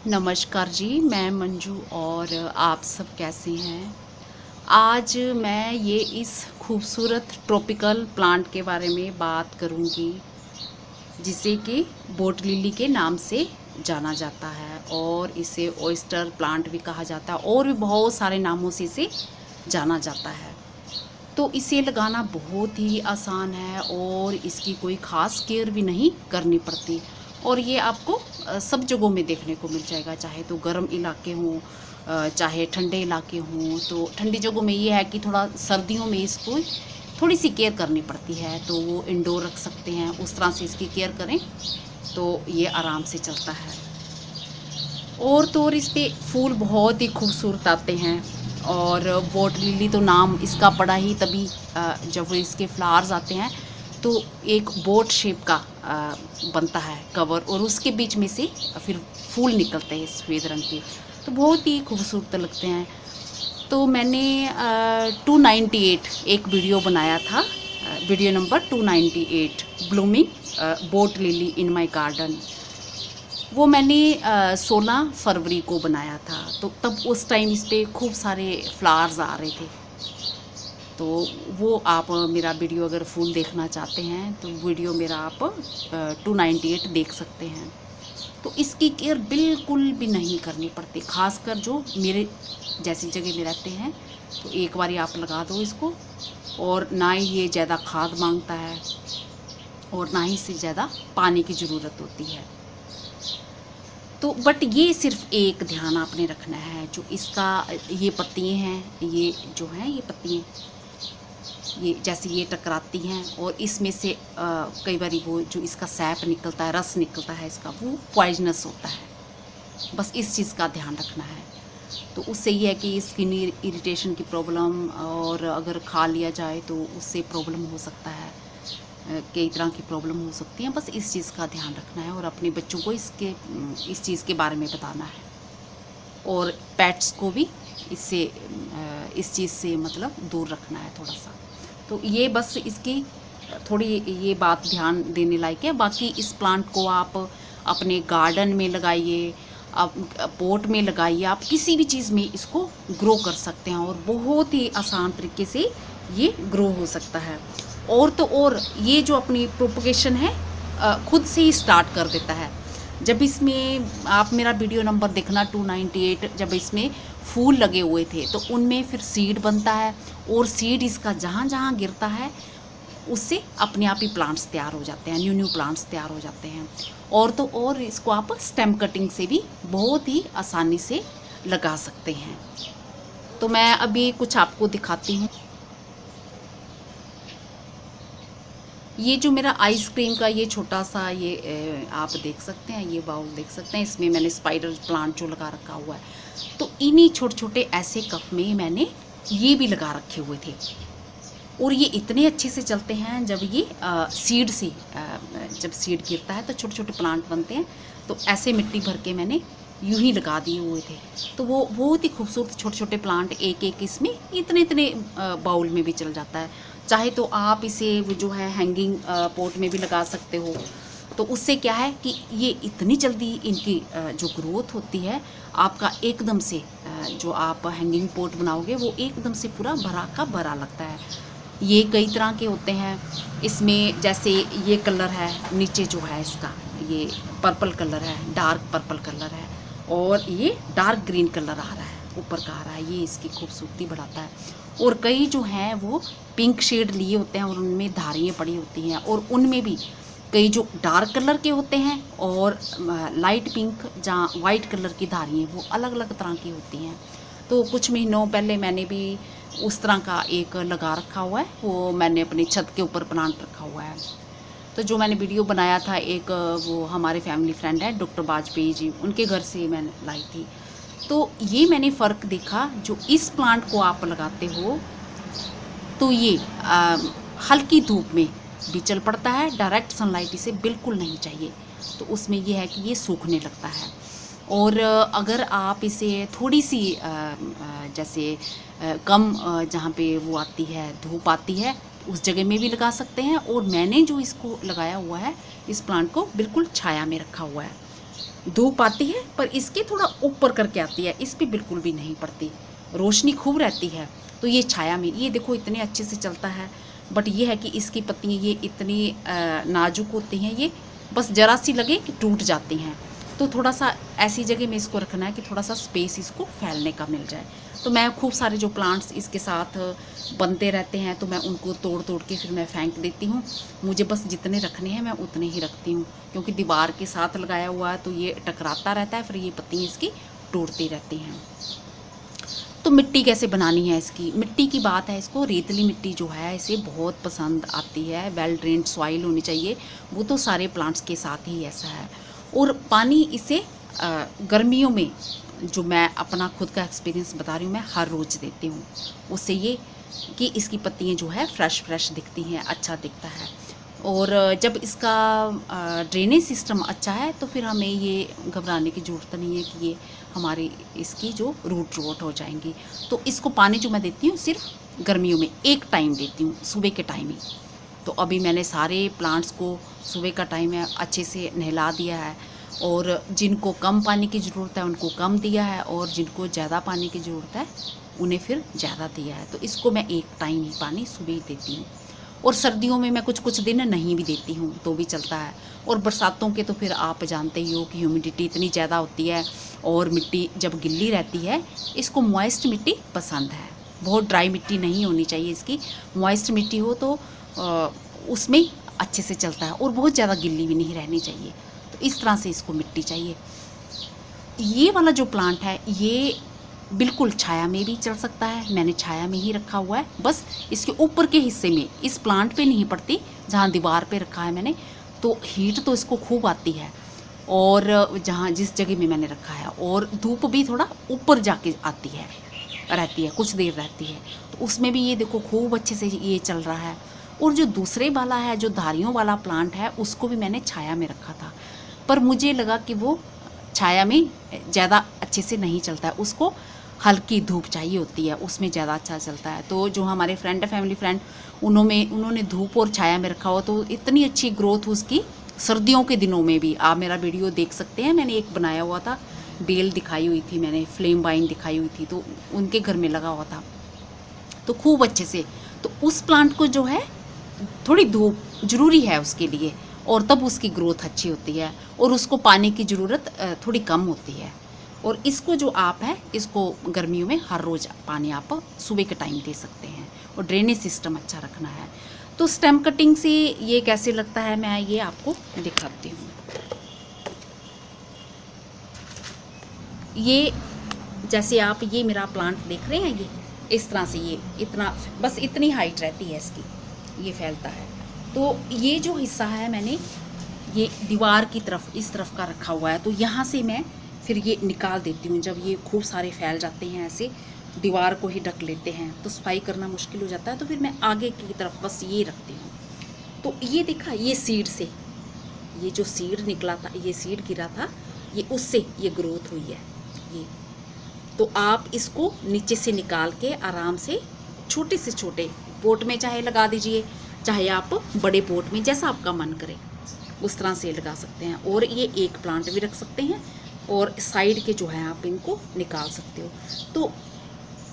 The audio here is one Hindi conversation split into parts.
नमस्कार जी, मैं मंजू और आप सब कैसे हैं? आज मैं ये इस खूबसूरत ट्रॉपिकल प्लांट के बारे में बात करूंगी, जिसे कि बोट लिली के नाम से जाना जाता है और इसे ऑयस्टर प्लांट भी कहा जाता है और भी बहुत सारे नामों से इसे जाना जाता है। तो इसे लगाना बहुत ही आसान है और इसकी कोई ख़ास केयर भी नहीं करनी पड़ती और ये आपको सब जगहों में देखने को मिल जाएगा, चाहे तो गर्म इलाके हों चाहे ठंडे इलाके हों। तो ठंडी जगहों में ये है कि थोड़ा सर्दियों में इसको थोड़ी सी केयर करनी पड़ती है, तो वो इंडोर रख सकते हैं, उस तरह से इसकी केयर करें तो ये आराम से चलता है। और तो और इस पे फूल बहुत ही खूबसूरत आते हैं और बोट लिली तो नाम इसका पड़ा ही तभी जब इसके फ्लावर्स आते हैं तो एक बोट शेप का बनता है कवर और उसके बीच में से फिर फूल निकलते हैं सफ़ेद रंग के, तो बहुत ही खूबसूरत लगते हैं। तो मैंने 298 एक वीडियो बनाया था, video number 298 blooming boat lily in my garden. वो मैंने 16 फरवरी को बनाया था, तो तब उस टाइम इस पर खूब सारे फ्लावर्स आ रहे थे। तो वो आप मेरा वीडियो अगर फुल देखना चाहते हैं तो वीडियो मेरा आप 298 देख सकते हैं। तो इसकी केयर बिल्कुल भी नहीं करनी पड़ती, खासकर जो मेरे जैसी जगह में रहते हैं। तो एक बार आप लगा दो इसको और ना ही ये ज़्यादा खाद मांगता है और ना ही इसे ज़्यादा पानी की ज़रूरत होती है। तो बट ये सिर्फ एक ध्यान आपने रखना है, जो इसका ये पत्तियाँ हैं, ये जो हैं ये पत्तियाँ ये जैसे ये टकराती हैं और इसमें से कई बार वो जो इसका सैप निकलता है, रस निकलता है इसका, वो पॉइजनस होता है। बस इस चीज़ का ध्यान रखना है। तो उससे ये है कि स्किन इरिटेशन की प्रॉब्लम, और अगर खा लिया जाए तो उससे प्रॉब्लम हो सकता है, कई तरह की प्रॉब्लम हो सकती हैं। बस इस चीज़ का ध्यान रखना है और अपने बच्चों को इस चीज़ के बारे में बताना है और पेट्स को भी इससे इस चीज़ से मतलब दूर रखना है थोड़ा सा। तो ये बस इसकी थोड़ी ये बात ध्यान देने लायक है। बाकी इस प्लांट को आप अपने गार्डन में लगाइए, आप पोट में लगाइए, आप किसी भी चीज़ में इसको ग्रो कर सकते हैं और बहुत ही आसान तरीके से ये ग्रो हो सकता है। और तो और ये जो अपनी प्रोपगेशन है खुद से ही स्टार्ट कर देता है। जब इसमें आप मेरा वीडियो नंबर देखना 298, जब इसमें फूल लगे हुए थे तो उनमें फिर सीड बनता है और सीड इसका जहाँ जहाँ गिरता है उससे अपने आप ही प्लांट्स तैयार हो जाते हैं, न्यू न्यू प्लांट्स तैयार हो जाते हैं। और तो और इसको आप स्टेम कटिंग से भी बहुत ही आसानी से लगा सकते हैं। तो मैं अभी कुछ आपको दिखाती हूँ। ये जो मेरा आइसक्रीम का ये छोटा सा ये आप देख सकते हैं, ये बाउल देख सकते हैं, इसमें मैंने स्पाइडर प्लांट जो लगा रखा हुआ है। तो इन्हीं छोटे छोटे ऐसे कप में मैंने ये भी लगा रखे हुए थे और ये इतने अच्छे से चलते हैं। जब ये सीड से जब सीड गिरता है तो छोटे छोटे प्लांट बनते हैं। तो ऐसे मिट्टी भर के मैंने यूं ही लगा दिए हुए थे, तो वो बहुत ही खूबसूरत छोटे छोटे प्लांट एक एक इसमें इतने इतने बाउल में भी चल जाता है। चाहे तो आप इसे वो जो है हैंगिंग पॉट में भी लगा सकते हो। तो उससे क्या है कि ये इतनी जल्दी इनकी जो ग्रोथ होती है, आपका एकदम से जो आप हैंगिंग पॉट बनाओगे वो एकदम से पूरा भरा का भरा लगता है। ये कई तरह के होते हैं, इसमें जैसे ये कलर है, नीचे जो है इसका ये पर्पल कलर है, डार्क पर्पल कलर है और ये डार्क ग्रीन कलर आ रहा है, ऊपर का आ रहा है, ये इसकी खूबसूरती बढ़ाता है। और कई जो हैं वो पिंक शेड लिए होते हैं और उनमें धारियाँ पड़ी होती हैं, और उनमें भी कई जो डार्क कलर के होते हैं और लाइट पिंक जहाँ वाइट कलर की धारियाँ वो अलग अलग तरह की होती हैं। तो कुछ महीनों पहले मैंने भी उस तरह का एक लगा रखा हुआ है, वो मैंने अपनी छत के ऊपर प्लांट रखा हुआ है। तो जो मैंने वीडियो बनाया था, एक वो हमारे फैमिली फ्रेंड है डॉक्टर वाजपेयी जी, उनके घर से मैंने लाई थी। तो ये मैंने फ़र्क देखा, जो इस प्लांट को आप लगाते हो तो ये हल्की धूप में भी चल पड़ता है, डायरेक्ट सनलाइट इसे बिल्कुल नहीं चाहिए। तो उसमें ये है कि ये सूखने लगता है। और अगर आप इसे थोड़ी सी जैसे कम जहाँ पे वो आती है धूप आती है उस जगह में भी लगा सकते हैं। और मैंने जो इसको लगाया हुआ है, इस प्लांट को बिल्कुल छाया में रखा हुआ है। धूप आती है पर इसके थोड़ा ऊपर करके आती है, इस पे बिल्कुल भी नहीं पड़ती, रोशनी खूब रहती है। तो ये छाया में, ये देखो इतने अच्छे से चलता है। बट ये है कि इसकी पत्तियाँ ये इतनी नाजुक होती हैं, ये बस ज़रा सी लगे कि टूट जाती हैं। तो थोड़ा सा ऐसी जगह में इसको रखना है कि थोड़ा सा स्पेस इसको फैलने का मिल जाए। तो मैं खूब सारे जो प्लांट्स इसके साथ बनते रहते हैं तो मैं उनको तोड़ तोड़ के फिर मैं फेंक देती हूँ। मुझे बस जितने रखने हैं मैं उतने ही रखती हूँ, क्योंकि दीवार के साथ लगाया हुआ है तो ये टकराता रहता है, फिर ये पत्तियाँ इसकी टूटती रहती हैं। तो मिट्टी कैसे बनानी है इसकी, मिट्टी की बात है, इसको रेतली मिट्टी जो है इसे बहुत पसंद आती है। वेल ड्रेन्ड सॉइल होनी चाहिए, वो तो सारे प्लांट्स के साथ ही ऐसा है। और पानी इसे गर्मियों में, जो मैं अपना खुद का एक्सपीरियंस बता रही हूँ, मैं हर रोज़ देती हूँ। उससे ये कि इसकी पत्तियाँ जो है फ्रेश फ्रेश दिखती हैं, अच्छा दिखता है। और जब इसका ड्रेनेज सिस्टम अच्छा है तो फिर हमें ये घबराने की ज़रूरत नहीं है कि ये हमारी इसकी जो रूट रोट हो जाएंगी। तो इसको पानी जो मैं देती हूँ सिर्फ गर्मियों में एक टाइम देती हूँ, सुबह के टाइम ही। तो अभी मैंने सारे प्लांट्स को सुबह का टाइम है अच्छे से नहला दिया है, और जिनको कम पानी की ज़रूरत है उनको कम दिया है, और जिनको ज़्यादा पानी की ज़रूरत है उन्हें फिर ज़्यादा दिया है। तो इसको मैं एक टाइम ही पानी सुबह ही देती हूँ। और सर्दियों में मैं कुछ कुछ दिन नहीं भी देती हूँ तो भी चलता है। और बरसातों के तो फिर आप जानते ही हो कि ह्यूमिडिटी इतनी ज़्यादा होती है और मिट्टी जब गिल्ली रहती है, इसको मॉइस्ट मिट्टी पसंद है, बहुत ड्राई मिट्टी नहीं होनी चाहिए इसकी। मॉइस्ट मिट्टी हो तो उसमें अच्छे से चलता है, और बहुत ज़्यादा गिल्ली भी नहीं रहनी चाहिए। तो इस तरह से इसको मिट्टी चाहिए। ये वाला जो प्लांट है ये बिल्कुल छाया में भी चल सकता है, मैंने छाया में ही रखा हुआ है। बस इसके ऊपर के हिस्से में इस प्लांट पे नहीं पड़ती, जहाँ दीवार पे रखा है मैंने, तो हीट तो इसको खूब आती है। और जहाँ जिस जगह में मैंने रखा है, और धूप भी थोड़ा ऊपर जाके आती है, रहती है, कुछ देर रहती है। तो उसमें भी ये देखो खूब अच्छे से ये चल रहा है। और जो दूसरे वाला है, जो धारियों वाला प्लांट है, उसको भी मैंने छाया में रखा था, पर मुझे लगा कि वो छाया में ज़्यादा अच्छे से नहीं चलता है, उसको हल्की धूप चाहिए होती है, उसमें ज़्यादा अच्छा चलता है। तो जो हमारे फ्रेंड है, फैमिली फ्रेंड, उन्होंने धूप और छाया में रखा हुआ, तो इतनी अच्छी ग्रोथ उसकी सर्दियों के दिनों में भी। आप मेरा वीडियो देख सकते हैं, मैंने एक बनाया हुआ था, बेल दिखाई हुई थी मैंने, फ्लेम वाइन दिखाई हुई थी, तो उनके घर में लगा हुआ था तो खूब अच्छे से। तो उस प्लांट को जो है थोड़ी धूप ज़रूरी है उसके लिए, और तब उसकी ग्रोथ अच्छी होती है, और उसको पानी की ज़रूरत थोड़ी कम होती है। और इसको जो आप है, इसको गर्मियों में हर रोज़ पानी आप सुबह के टाइम दे सकते हैं, और ड्रेनेज सिस्टम अच्छा रखना है। तो स्टेम कटिंग से ये कैसे लगता है, मैं ये आपको दिखाती हूँ। ये जैसे आप ये मेरा प्लांट देख रहे हैं, ये इस तरह से, ये इतना, बस इतनी हाइट रहती है इसकी, ये फैलता है। तो ये जो हिस्सा है मैंने ये दीवार की तरफ, इस तरफ का रखा हुआ है, तो यहाँ से मैं फिर ये निकाल देती हूँ। जब ये खूब सारे फैल जाते हैं ऐसे, दीवार को ही ढक लेते हैं, तो सफाई करना मुश्किल हो जाता है, तो फिर मैं आगे की तरफ बस ये रखती हूँ। तो ये देखा, ये सीड से, ये जो सीड निकला था, ये सीड गिरा था, ये उससे ये ग्रोथ हुई है ये। तो आप इसको नीचे से निकाल के आराम से छोटे से छोटे पोट में चाहे लगा दीजिए, चाहे आप बड़े पोट में, जैसा आपका मन करे उस तरह से लगा सकते हैं। और ये एक प्लांट भी रख सकते हैं, और साइड के जो है आप इनको निकाल सकते हो। तो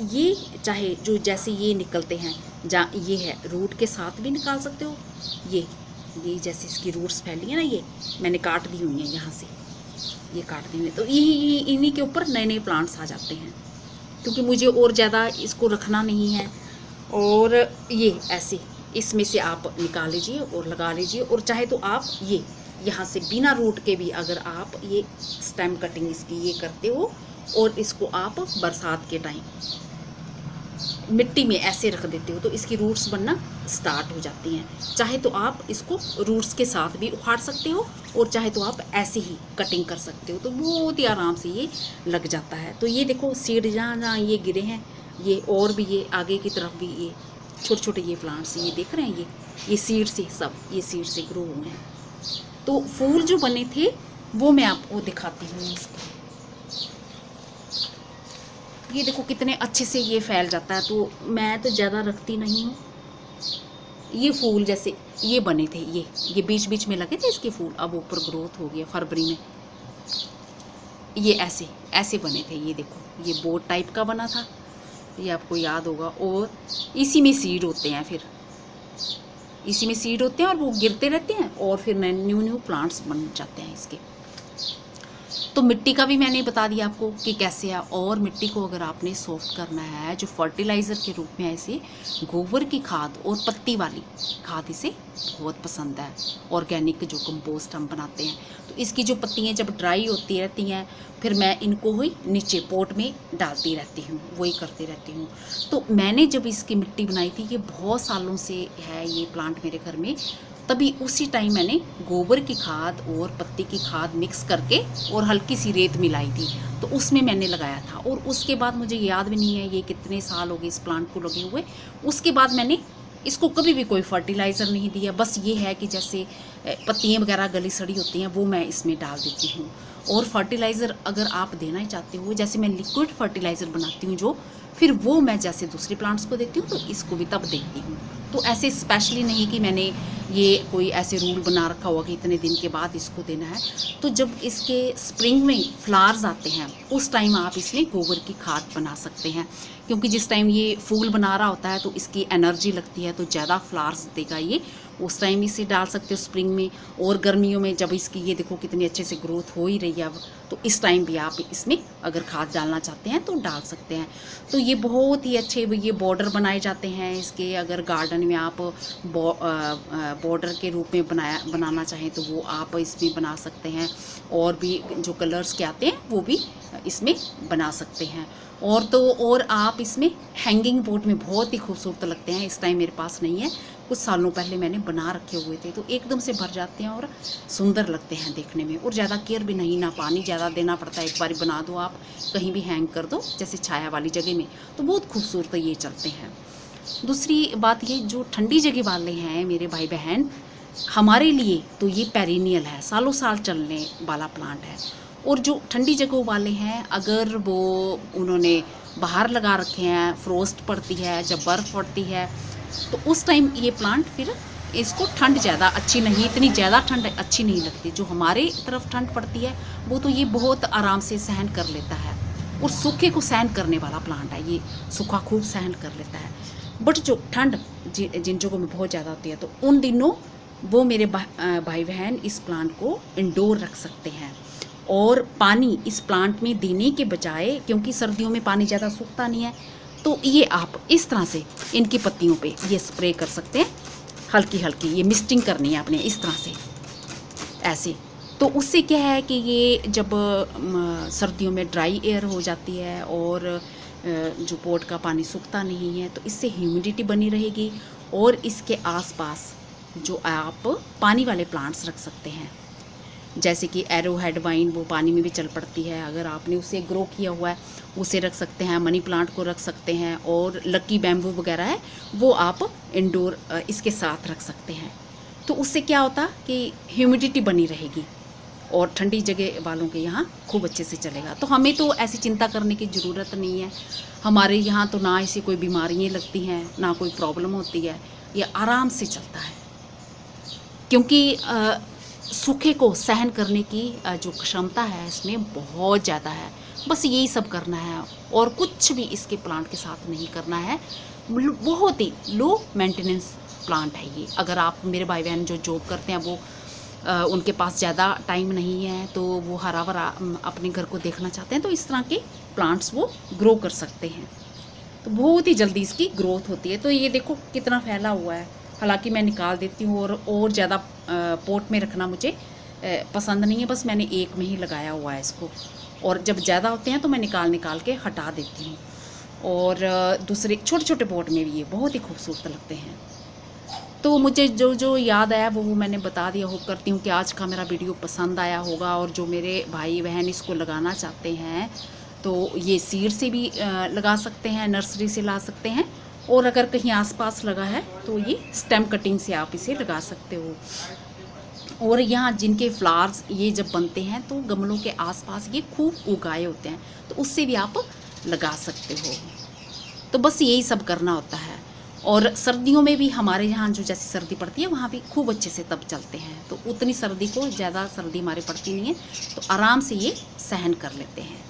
ये चाहे जो जैसे ये निकलते हैं, जहाँ ये है रूट के साथ भी निकाल सकते हो। ये जैसे इसकी रूट्स फैली है ना, ये मैंने काट दी हुई है, यहाँ से ये काट दी हुई है। तो ये इन्हीं के ऊपर नए नए प्लांट्स आ जाते हैं, क्योंकि मुझे और ज़्यादा इसको रखना नहीं है। और ये ऐसे इसमें से आप निकाल लीजिए और लगा लीजिए। और चाहे तो आप ये यहाँ से बिना रूट के भी अगर आप ये स्टेम कटिंग इसकी ये करते हो, और इसको आप बरसात के टाइम मिट्टी में ऐसे रख देते हो, तो इसकी रूट्स बनना स्टार्ट हो जाती हैं। चाहे तो आप इसको रूट्स के साथ भी उखाड़ सकते हो, और चाहे तो आप ऐसे ही कटिंग कर सकते हो, तो बहुत ही आराम से ये लग जाता है। तो ये देखो सीड जहाँ जहाँ ये गिरे हैं, ये और भी ये आगे की तरफ भी ये छोटे छोटे ये प्लांट्स, ये देख रहे हैं, ये सीड से, सब ये सीड से ग्रो हुए हैं। तो फूल जो बने थे वो मैं आपको दिखाती हूँ इसको। ये देखो कितने अच्छे से ये फैल जाता है। तो मैं तो ज़्यादा रखती नहीं हूँ। ये फूल जैसे ये बने थे, ये बीच बीच में लगे थे इसके फूल, अब ऊपर ग्रोथ हो गया फरवरी में। ये ऐसे ऐसे बने थे। ये देखो, ये बोट टाइप का बना था, ये आपको याद होगा। और इसी में सीड होते हैं, फिर इसी में सीड होते हैं और वो गिरते रहते हैं और फिर न्यू न्यू प्लांट्स बन जाते हैं इसके। तो मिट्टी का भी मैंने बता दिया आपको कि कैसे है। और मिट्टी को अगर आपने सॉफ्ट करना है, जो फर्टिलाइज़र के रूप में ऐसे गोबर की खाद और पत्ती वाली खाद इसे बहुत पसंद है। ऑर्गेनिक जो कंपोस्ट हम बनाते हैं, तो इसकी जो पत्तियाँ जब ड्राई होती रहती हैं, फिर मैं इनको ही नीचे पोट में डालती रहती हूँ, वही करती रहती हूँ। तो मैंने जब इसकी मिट्टी बनाई थी, ये बहुत सालों से है ये प्लांट मेरे घर में, तभी उसी टाइम मैंने गोबर की खाद और पत्ती की खाद मिक्स करके और हल्की सी रेत मिलाई थी, तो उसमें मैंने लगाया था। और उसके बाद मुझे याद भी नहीं है ये कितने साल हो गए इस प्लांट को लगे हुए। उसके बाद मैंने इसको कभी भी कोई फर्टिलाइज़र नहीं दिया। बस ये है कि जैसे पत्तियाँ वगैरह गली सड़ी होती हैं, वो मैं इसमें डाल देती हूँ। और फर्टिलाइज़र अगर आप देना ही चाहते हो, जैसे मैं लिक्विड फर्टिलाइज़र बनाती हूँ जो, फिर वो मैं जैसे दूसरे प्लांट्स को देती हूँ, तो इसको भी तब देती हूँ। तो ऐसे स्पेशली नहीं कि मैंने ये कोई ऐसे रूल बना रखा होगा कि इतने दिन के बाद इसको देना है। तो जब इसके स्प्रिंग में फ्लावर्स आते हैं, उस टाइम आप इसमें गोबर की खाद बना सकते हैं, क्योंकि जिस टाइम ये फूल बना रहा होता है तो इसकी एनर्जी लगती है, तो ज़्यादा फ्लावर्स देगा ये, उस टाइम इसे डाल सकते हो स्प्रिंग में। और गर्मियों में जब इसकी ये देखो कितनी अच्छे से ग्रोथ हो ही रही है अब, तो इस टाइम भी आप इसमें अगर खाद डालना चाहते हैं तो डाल सकते हैं। तो ये बहुत ही अच्छे ये बॉर्डर बनाए जाते हैं इसके। अगर गार्डन में आप बॉर्डर के रूप में बनाना चाहें तो वो आप इसमें बना सकते हैं। और भी जो कलर्स के आते हैं वो भी इसमें बना सकते हैं। और आप इसमें हैंगिंग बोर्ड में बहुत ही खूबसूरत लगते हैं। इस टाइम मेरे पास नहीं है, कुछ सालों पहले मैंने बना रखे हुए थे, तो एकदम से भर जाते हैं और सुंदर लगते हैं देखने में। और ज़्यादा केयर भी नहीं, ना पानी ज़्यादा देना पड़ता है। एक बार बना दो आप, कहीं भी हैंग कर दो जैसे छाया वाली जगह में, तो बहुत खूबसूरत ये चलते हैं। दूसरी बात ये, जो ठंडी जगह वाले हैं मेरे भाई बहन, हमारे लिए तो ये पेरिनियल है, सालों साल चलने वाला प्लांट है। और जो ठंडी जगहों वाले हैं, अगर वो उन्होंने बाहर लगा रखे हैं, फ्रोस्ट पड़ती है, जब बर्फ़ पड़ती है, तो उस टाइम ये प्लांट फिर इसको ठंड ज़्यादा अच्छी नहीं, इतनी ज़्यादा ठंड अच्छी नहीं लगती। जो हमारे तरफ ठंड पड़ती है वो तो ये बहुत आराम से सहन कर लेता है। और सूखे को सहन करने वाला प्लांट है ये, सूखा खूब सहन कर लेता है। बट जो ठंड जिन जगहों में बहुत ज़्यादा होती है, तो उन दिनों वो मेरे भाई बहन इस प्लांट को इंडोर रख सकते हैं। और पानी इस प्लांट में देने के बजाय, क्योंकि सर्दियों में पानी ज़्यादा सूखता नहीं है, तो ये आप इस तरह से इनकी पत्तियों पे ये स्प्रे कर सकते हैं, हल्की हल्की ये मिस्टिंग करनी है आपने इस तरह से ऐसे। तो उससे क्या है कि ये जब सर्दियों में ड्राई एयर हो जाती है और जो पोट का पानी सूखता नहीं है, तो इससे ह्यूमिडिटी बनी रहेगी। और इसके आसपास जो आप पानी वाले प्लांट्स रख सकते हैं, जैसे कि एरो हेड वाइन, वो पानी में भी चल पड़ती है, अगर आपने उसे ग्रो किया हुआ है उसे रख सकते हैं। मनी प्लांट को रख सकते हैं। और लकी बैम्बू वगैरह है वो आप इंडोर इसके साथ रख सकते हैं। तो उससे क्या होता कि ह्यूमिडिटी बनी रहेगी और ठंडी जगह वालों के यहाँ खूब अच्छे से चलेगा। तो हमें तो ऐसी चिंता करने की ज़रूरत नहीं है। हमारे यहाँ तो ना ऐसी कोई बीमारियाँ लगती हैं, ना कोई प्रॉब्लम होती है, ये आराम से चलता है। क्योंकि सूखे को सहन करने की जो क्षमता है इसमें बहुत ज़्यादा है। बस यही सब करना है और कुछ भी इसके प्लांट के साथ नहीं करना है। बहुत ही लो मेंटेनेंस प्लांट है ये। अगर आप मेरे भाई बहन जो जॉब करते हैं, वो उनके पास ज़्यादा टाइम नहीं है, तो वो हरा भरा अपने घर को देखना चाहते हैं, तो इस तरह के प्लांट्स वो ग्रो कर सकते हैं। तो बहुत ही जल्दी इसकी ग्रोथ होती है। तो ये देखो कितना फैला हुआ है। हालांकि मैं निकाल देती हूँ और ज़्यादा पोट में रखना मुझे पसंद नहीं है। बस मैंने एक में ही लगाया हुआ है इसको, और जब ज़्यादा होते हैं तो मैं निकाल के हटा देती हूँ। और दूसरे छोटे छोटे पोट में भी ये बहुत ही खूबसूरत लगते हैं। तो मुझे जो जो याद आया वो मैंने बता दिया। होप करती हूँ कि आज का मेरा वीडियो पसंद आया होगा। और जो मेरे भाई बहन इसको लगाना चाहते हैं तो ये सीड से भी लगा सकते हैं, नर्सरी से ला सकते हैं। और अगर कहीं आसपास लगा है तो ये स्टेम कटिंग से आप इसे लगा सकते हो। और यहाँ जिनके फ्लावर्स ये जब बनते हैं तो गमलों के आसपास ये खूब उगाए होते हैं, तो उससे भी आप लगा सकते हो। तो बस यही सब करना होता है। और सर्दियों में भी हमारे यहाँ जो जैसे सर्दी पड़ती है वहाँ भी खूब अच्छे से तब चलते हैं, तो उतनी सर्दी को, ज़्यादा सर्दी हमारे पड़ती नहीं है, तो आराम से ये सहन कर लेते हैं।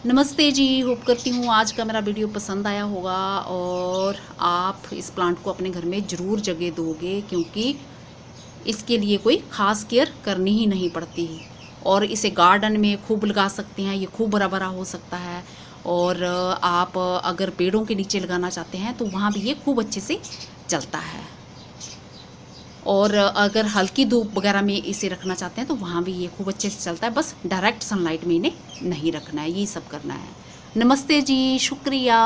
नमस्ते जी, होप करती हूँ आज का मेरा वीडियो पसंद आया होगा और आप इस प्लांट को अपने घर में ज़रूर जगह दोगे, क्योंकि इसके लिए कोई ख़ास केयर करनी ही नहीं पड़ती और इसे गार्डन में खूब लगा सकते हैं, ये खूब बड़ा बड़ा हो सकता है। और आप अगर पेड़ों के नीचे लगाना चाहते हैं तो वहाँ भी ये खूब अच्छे से चलता है। और अगर हल्की धूप वगैरह में इसे रखना चाहते हैं तो वहाँ भी ये खूब अच्छे से चलता है, बस डायरेक्ट सनलाइट में इन्हें नहीं रखना है, यही सब करना है। नमस्ते जी, शुक्रिया।